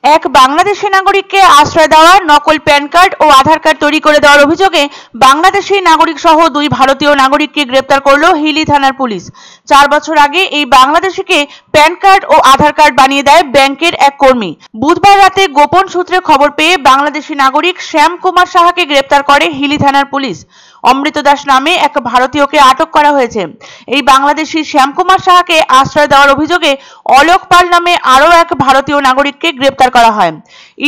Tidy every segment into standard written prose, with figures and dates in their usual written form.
এক বাংলাদেশি নাগরিককে আশ্রয় দেওয়া, নকল প্যান কার্ড ও আধার কার্ড তৈরি করে দেওয়ার অভিযোগে বাংলাদেশি নাগরিক সহ দুই ভারতীয় নাগরিককে গ্রেপ্তার করল হিলি থানার পুলিশ। 4 বছর আগে এই বাংলাদেশিকে প্যান কার্ড ও আধার কার্ড বানিয়ে দেয় ব্যাংকের এক কর্মী। বুধবার রাতে গোপন সূত্রে খবর পেয়ে বাংলাদেশি নাগরিক শ্যাম কুমার সাহাকে গ্রেপ্তার করে হিলি থানার পুলিশ। অমৃত দাস নামে এক ভারতীয়কে আটক করা হয়েছে। এই বাংলাদেশি শ্যাম কুমার সাহাকে আশ্রয় দেওয়ার অভিযোগে অলোক পাল নামে আরও এক ভারতীয় নাগরিককে গ্রেপ্তার করা হয়।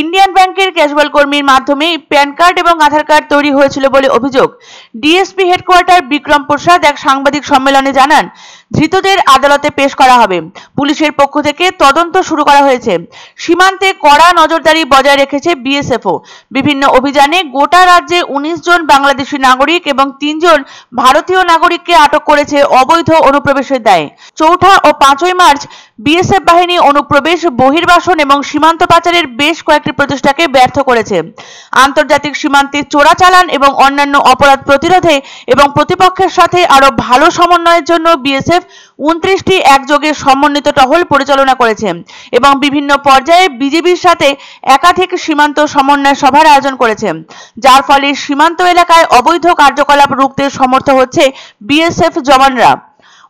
ইন্ডিয়ান ব্যাংকের ক্যাজুয়াল কর্মীর মাধ্যমে প্যান কার্ড এবং আধার কার্ড তৈরি হয়েছিল বলে অভিযোগ। ডিএসপি হেডকোয়ার্টার বিক্রম প্রসাদ এক সাংবাদিক সম্মেলনে জানান, ধৃতদের আদালতে পেশ করা হবে। পুলিশের পক্ষ থেকে তদন্ত শুরু করা হয়েছে। সীমান্তে কড়া নজরদারি বজায় রেখেছে বিএসএফও। বিভিন্ন অভিযানে গোটা রাজ্যে 19 জন বাংলাদেশি নাগরিক এবং 3 জন ভারতীয় নাগরিককে আটক করেছে অবৈধ অনুপ্রবেশের দায়ে। 4 ও 5 মার্চ বিএসএফ বাহিনী অনুপ্রবেশ, বহির্বাসন এবং সীমান্ত পাচারের বেশ কয়েকটি প্রচেষ্টাকে ব্যর্থ করেছে। আন্তর্জাতিক সীমান্তে চোরাচালান এবং অন্যান্য অপরাধ প্রতিরোধে এবং প্রতিপক্ষের সাথে আরো ভালো সমন্বয়ের জন্য বিএসএফ 29টি একযোগে সমন্বিত টহল পরিচালনা করেছে এবং বিভিন্ন পর্যায়ে বিজিবির সাথে একাধিক সীমান্ত সমন্বয় সভার আয়োজন করেছে, যার ফলে সীমান্ত এলাকায় অবৈধ কার্যকলাপ রুখতে সমর্থ হচ্ছে বিএসএফ জওয়ানরা।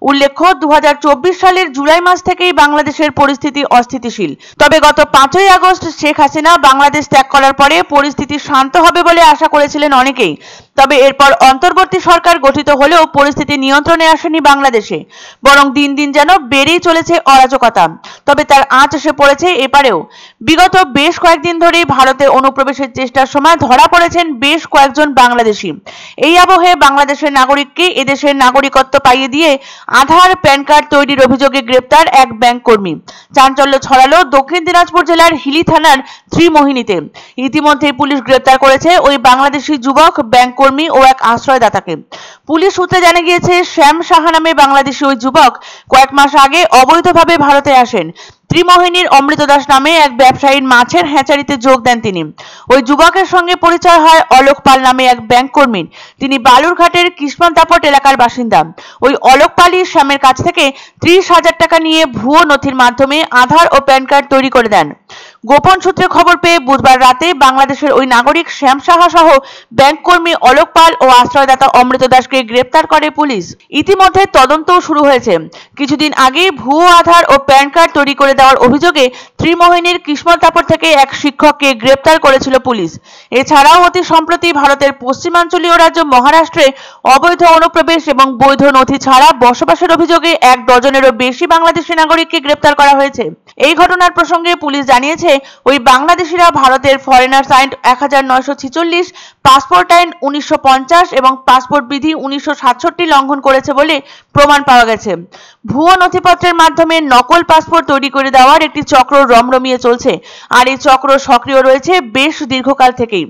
উল্লেখ্য, 2024 সালের জুলাই মাস থেকেই বাংলাদেশের পরিস্থিতি অস্থিতিশীল। তবে গত 5ই আগস্ট শেখ হাসিনা বাংলাদেশ ত্যাগ করার পরে পরিস্থিতি শান্ত হবে বলে আশা করেছিলেন অনেকেই। তবে এরপর অন্তর্বর্তী সরকার গঠিত হলেও পরিস্থিতি নিয়ন্ত্রণে আসেনি বাংলাদেশে, বরং দিন দিন যেন বেড়েই চলেছে অরাজকতা। তবে তার আঁচ এসে পড়েছে এপারেও। বিগত বেশ কয়েকদিন ধরেই ভারতে অনুপ্রবেশের চেষ্টার সময় ধরা পড়েছেন বেশ কয়েকজন বাংলাদেশি। এই আবহে বাংলাদেশের নাগরিককে এদেশের নাগরিকত্ব পাইয়ে দিয়ে আধার প্যান কার্ড তৈরির অভিযোগে গ্রেপ্তার এক ব্যাংক কর্মী। চাঞ্চল্য ছড়ালো দক্ষিণ দিনাজপুর জেলার হিলি থানার ত্রিমোহিনীতে। ইতিমধ্যে পুলিশ গ্রেপ্তার করেছে ওই বাংলাদেশি যুবক, ব্যাংক কর্মী ও এক আশ্রয়দাতাকে। পুলিশ সূত্রে জানা গিয়েছে, শ্যাম সাহা নামে বাংলাদেশি ওই যুবক কয়েক মাস আগে অবৈধভাবে ভারতে আসেন। ত্রিমোহিনীর অমৃত দাস নামে এক ব্যবসায়ীর মাছের হ্যাচারিতে যোগ দেন তিনি। ওই যুবকের সঙ্গে পরিচয় হয় অলোক পাল নামে এক ব্যাংক কর্মীর। তিনি বালুরঘাটের কিসমতাপট এলাকার বাসিন্দা। ওই অলোক পালই শ্যামের কাছ থেকে 30,000 টাকা নিয়ে ভুয়ো নথির মাধ্যমে আধার ও প্যান কার্ড তৈরি করে দেন। গোপন সূত্রে খবর পেয়ে বুধবার রাতে বাংলাদেশের ওই নাগরিক শ্যাম সাহা সহ ব্যাংক কর্মী অলোক পাল ও আশ্রয়দাতা অমৃত দাসকে গ্রেপ্তার করে পুলিশ। ইতিমধ্যে তদন্তও শুরু হয়েছে। কিছুদিন আগে ভুয়ো আধার ও প্যান কার্ড তৈরি করে দেওয়ার অভিযোগে ত্রিমোহিনীর কিসমতাপট থেকে এক শিক্ষককে গ্রেপ্তার করেছিল পুলিশ। এছাড়াও অতি সম্প্রতি ভারতের পশ্চিমাঞ্চলীয় রাজ্য মহারাষ্ট্রে অবৈধ অনুপ্রবেশ এবং বৈধ নথি ছাড়া বসবাসের অভিযোগে 1 ডজনেরও বেশি বাংলাদেশি নাগরিককে গ্রেপ্তার করা হয়েছে। এই ঘটনার প্রসঙ্গে পুলিশ জানিয়েছে, ওই বাংলাদেশিরা ভারতের ফরেনার্স আইন 1946, পাসপোর্ট আইন 1950 এবং পাসপোর্ট বিধি 1967 লঙ্ঘন করেছে বলে প্রমাণ পাওয়া গেছে। ভুয়ো নথিপত্রের মাধ্যমে নকল পাসপোর্ট তৈরি করে দেওয়ার একটি চক্র রমরমিয়ে চলছে, আর এই চক্র সক্রিয় রয়েছে বেশ দীর্ঘকাল থেকেই।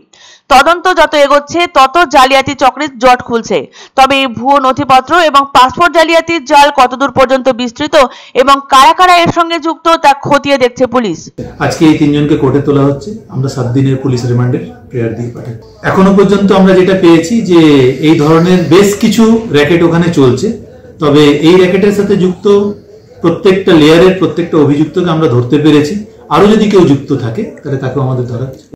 তদন্ত যত এগোচ্ছে তত জালিয়াতি চক্রের জট খুলছে। তবে এই ভুয়ো নথিপত্র এবং পাসপোর্ট জালিয়াতির জাল কতদূর পর্যন্ত বিস্তৃত এবং কারা কারা এর সঙ্গে যুক্ত তা খতিয়ে দেখছে পুলিশ। আজকে এই 3 জনকে কোর্টে তোলা হচ্ছে। আমরা 7 দিনের পুলিশ রিমান্ডের প্রেয়ার দিয়ে পাঠাই। এখনো পর্যন্ত আমরা যেটা পেয়েছি যে এই ধরনের বেশ কিছু র্যাকেট ওখানে চলছে। তবে এই র্যাকেটের সাথে যুক্ত প্রত্যেকটা লেয়ারের প্রত্যেকটা অভিযুক্তকে আমরা ধরতে পেরেছি। আরো যদি কেউ যুক্ত থাকে তাহলে তাকেও আমাদের ধরা হচ্ছে।